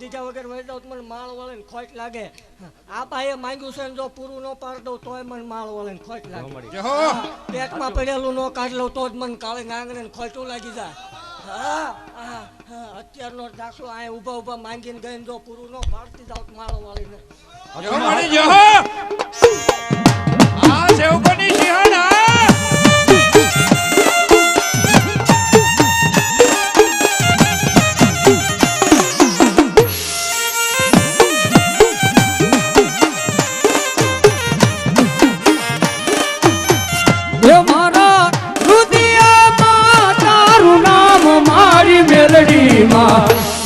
દીધા વગર વહી જાવ મને માળ વળે ને ખોટ લાગે. આ ભાઈએ માંગ્યું છે જો પૂરું ન પાડ દઉં તોય મને માળ વળે ને ખોટ લાગે. પેટમાં પડેલું ન કાઢ લઉં તો જ મને કાળે આંગણે ને ખોટું લાગી જાય. અત્યારનો દાખલો આ ઉભા ઉભા માંગીને ગઈને જો પૂરું ન પાડતી જાવ માળ વાળીને.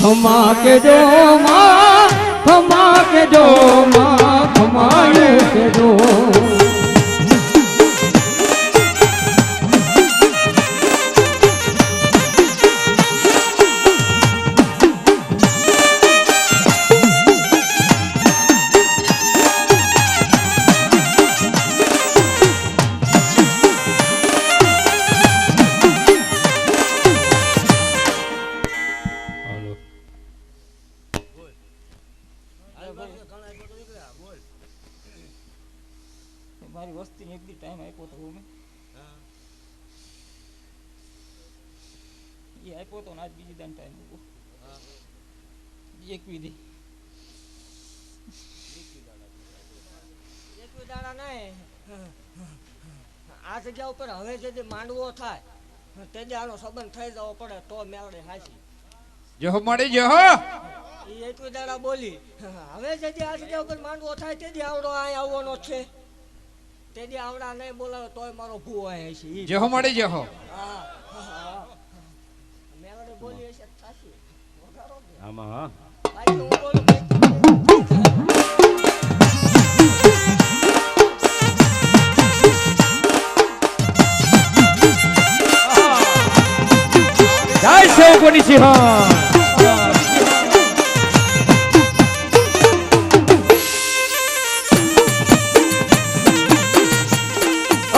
ખમા કે જો માં ખમા કે જો માં ખમાયું કે જો મારી વસ્તી એક દી ટાઈમ આપ્યો તો મેં એ આપ્યો તો આજ બીજી દાન ટાઈમ આપ્યો એક વિધિ દાડા નહીં આ જગ્યા ઉપર હવે જે માંડવો થાય તે આનો સંબંધ થઈ જવો પડે તો મેળે હાસી જહો મળી જહો એ એક દાડા બોલી હવે જે આ જગ્યા ઉપર માંડવો થાય તે આવડો અહીં આવવાનો છે તે આવડા નહીં બોલાવે તોય મારો ભૂ અહીં છે જહો મળી જહો મેળે બોલી હશે થાશી આમાં હા ભાઈ હું બોલું જય શિવ કોની સિંહ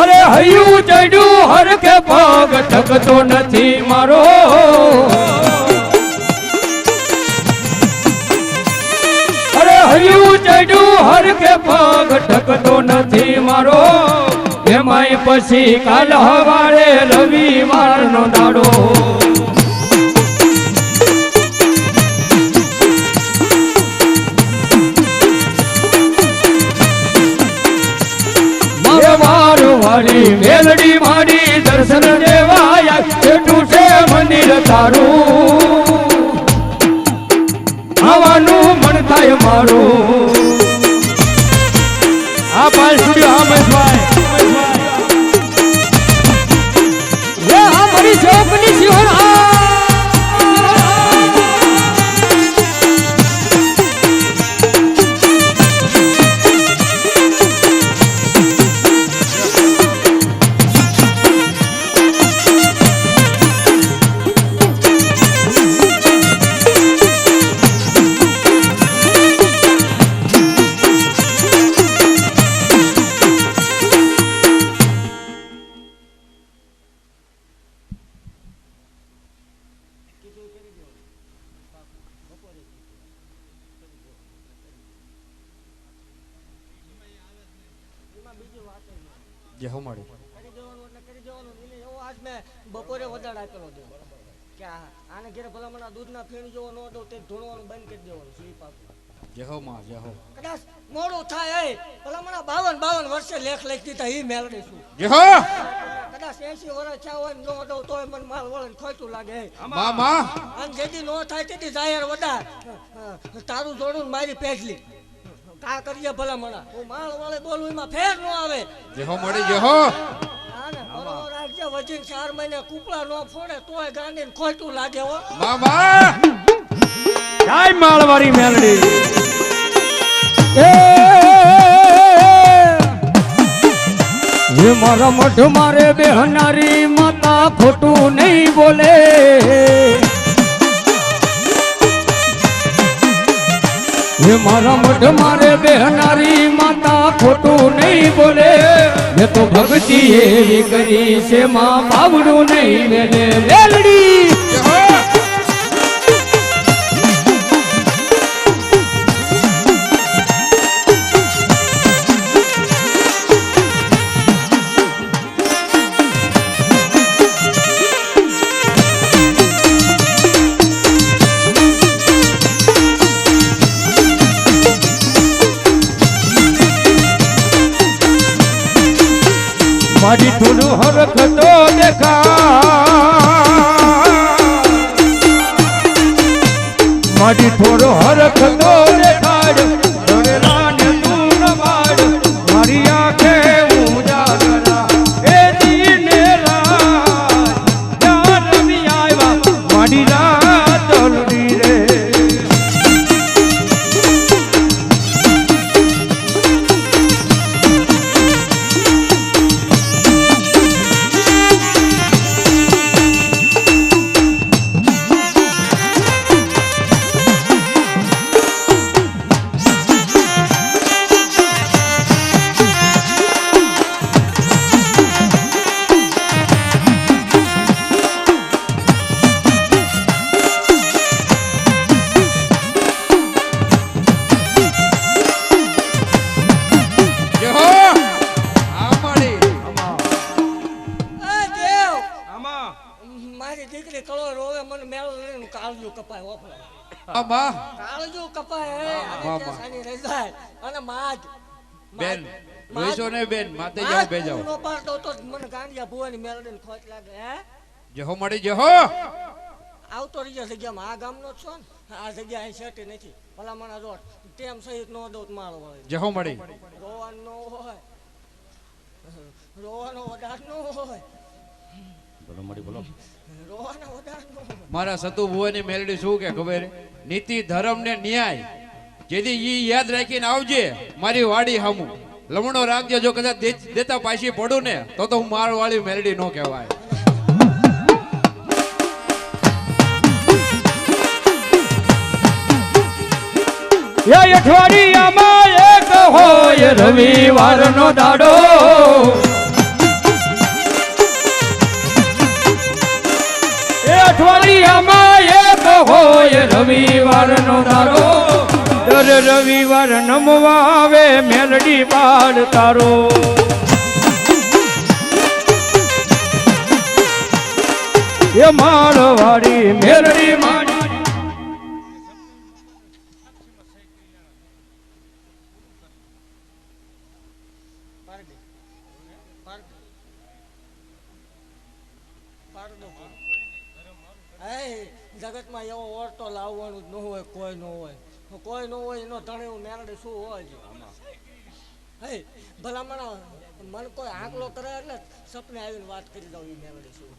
અરે હૈયું ચડ્યું હર કે પગ ઠકતો નથી મારો અરે હૈયું ચડ્યું હર કે પગ ઠકતો નથી મારો એમાંય પછી કાલ હવારે રવિવાર નો દાડો મારી મેલડી મારી દર્શન દેવાયા એટલું છે મંદિર તારું આવવાનું મન થાય મારું આ પાલ સ્ટુડિયો હા મહેશભાઈ એ આ મારી ચોકની સિંહોર જહો મળી કરી દેવાનું એટલે કરી દેવાનું એને એવો આજ મેં બપોરે વધારે આપેલો દે કે આને ઘેરે ભલામણ દૂધના ફેણ જેવો ન દઉં તે ધોણવાનું બંધ કરી દેવાનું સ્લીપ આપું જહો માં જહો કદાચ મોડું થાય એ ભલામણ 52 વર્ષે લેખ લખી દીધા એ મેળવી છું જહો કદાચ 80 વર્ષ થયા હોય ન દઉં તોય મને માલ વળે ખોટું લાગે મામા અને જેથી ન થાય તેથી જાહેર વધાર તારું જોડું મારી પેટલી કા કરીએ ભલામણ હું માલ વળે બોલું એમાં ફેર ન આવે જહો મળી જહો રાજ્ય વજીન 4 મહિને કુપડા ન ફોડે તોય ગાંડીને ખોટું લાગે હો મામા જય માળવારી મેલડી એ મારા મઠ મારે બેહનારી માતા ખોટું નહીં બોલે એ મારા મઠ મારે બેહનારી માતા ખોટું નહીં બોલે મેં તો ભક્તિ એવી કરી છે માં બાવડું નહીં મેલે મેલડી હરખતો દેખાડ મારી થોડો હરખતો દેખાડ ધરેલા ને તું નવાડ મારી આંખે ઉજાગરા એ દીને રાત યાર રમી આવ્યા મારી રાત અલડી રે યહો આ મળી એ દેવ આમાં મારી દીકરી કળો રોવે મને મેળો લઈને કાળજું કપાય ઓફળો હા માં કાળજું કપાય અને વાહ, ત્યાં વાહ. સાની રહી જાય અને માજ બેન રોઈશો ને બેન માતે માજ જાઓ બે જાઓ નો પાડતો તો જ મને ગાંડિયા ભુવાની મેળડીને ખોટ લાગે હે યહો મળી યહો આવતો રીજા જગ્યામાં આ ગામનો જ છો ને આ જગ્યા અહીં સેટી નથી ભલામણા રોડ ટેમ સહિત નો દઉં માળ વળે યહો મળી રોવાનું નો હોય રોવાનો વધાર નો હોય રોવાનો વધાર નો હોય મારા સતુ ભુવાની મેલડી શું કે ખબર હે? નીતિ ધર્મ ને ન્યાય જેથી ઈ યાદ રાખીને આવજે મારી વાડી હામું લમણો રાખજે જો કદાચ દેતા પાછી પડું ને તો હું માર વાળી મેલડી નો કહેવાય એ અઠવાડિયામાં એક હોય રવિવારનો દાડો એ અઠવાડિયામાં એક હોય રવિવારનો દાડો દર રવિવાર નમવા આવે મેલડી બાળ તારો એ મારવાડી મેલડી માડી જગતમાં એવો ઓરતો લાવવાનું જ ન હોય કોઈ ન હોય એનો ધણી મેળડી શું હોય છે હે ભલામણ મને કોઈ આંકલો કરે એટલે સપને આવીને વાત કરી દઉં એ મેળડી શું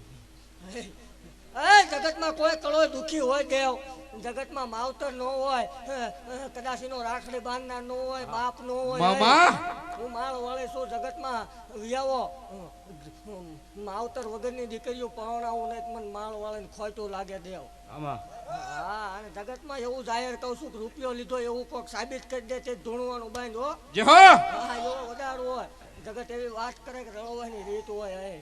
હે જગતમાં કોઈ કળો દુખી હોય દેવ જગતમાં માવતર ન હોય કદાચ એનો રાખડી બાંધનાર ન હોય બાપ ન હોય મામા હું માળ વળે છું જગતમાં વ્યાવો માવતર વગરની દીકરીઓ પરણાવું નહીં મને માળ વાળીને ખોટું લાગે દેવ આમાં હા અને જગતમાં એવું જાહેર કહું છું કે રૂપિયો લીધો એવું કોઈક સાબિત કરી દે તે ધૂણવાનું બાંધ હો યહો હા એવો વધારે હોય જગત એવી વાત કરે કે રળવાની રીત હોય હે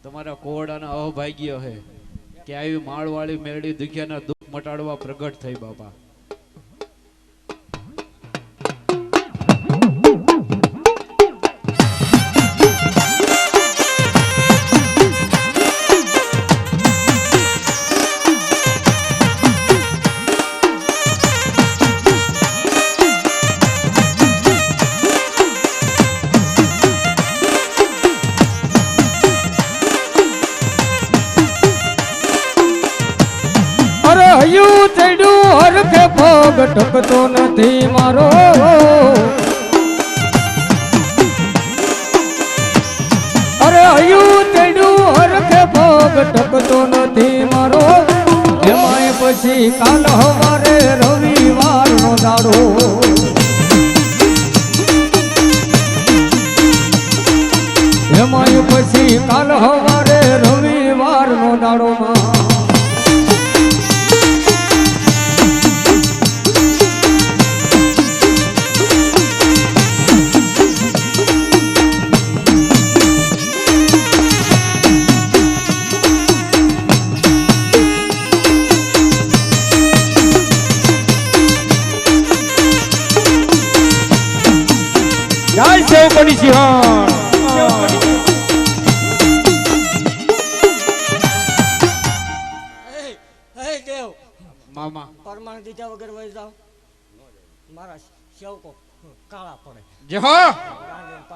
તમારા કોવડાના અભાગ્ય હે કે આવી માળવાળી મેરડી દુખિયાના દુઃખ મટાડવા પ્રગટ થઈ બાપા હયું ચડ્યું હરખે પગ ટકતો નથી મારો અરે હયું ચડ્યું હરખે પગ ટકતો નથી મારો એમાંય પછી કાલ હવારે રવિવારનો દાડો એમાંય પછી કાલ હવારે રવિવારનો દાડો માં જય સેવકની સિંહણ મામા પરમાણ દીધા વગર વહી જાઓ મારા સેવકો કાળા પડે જે હો ગાંડીને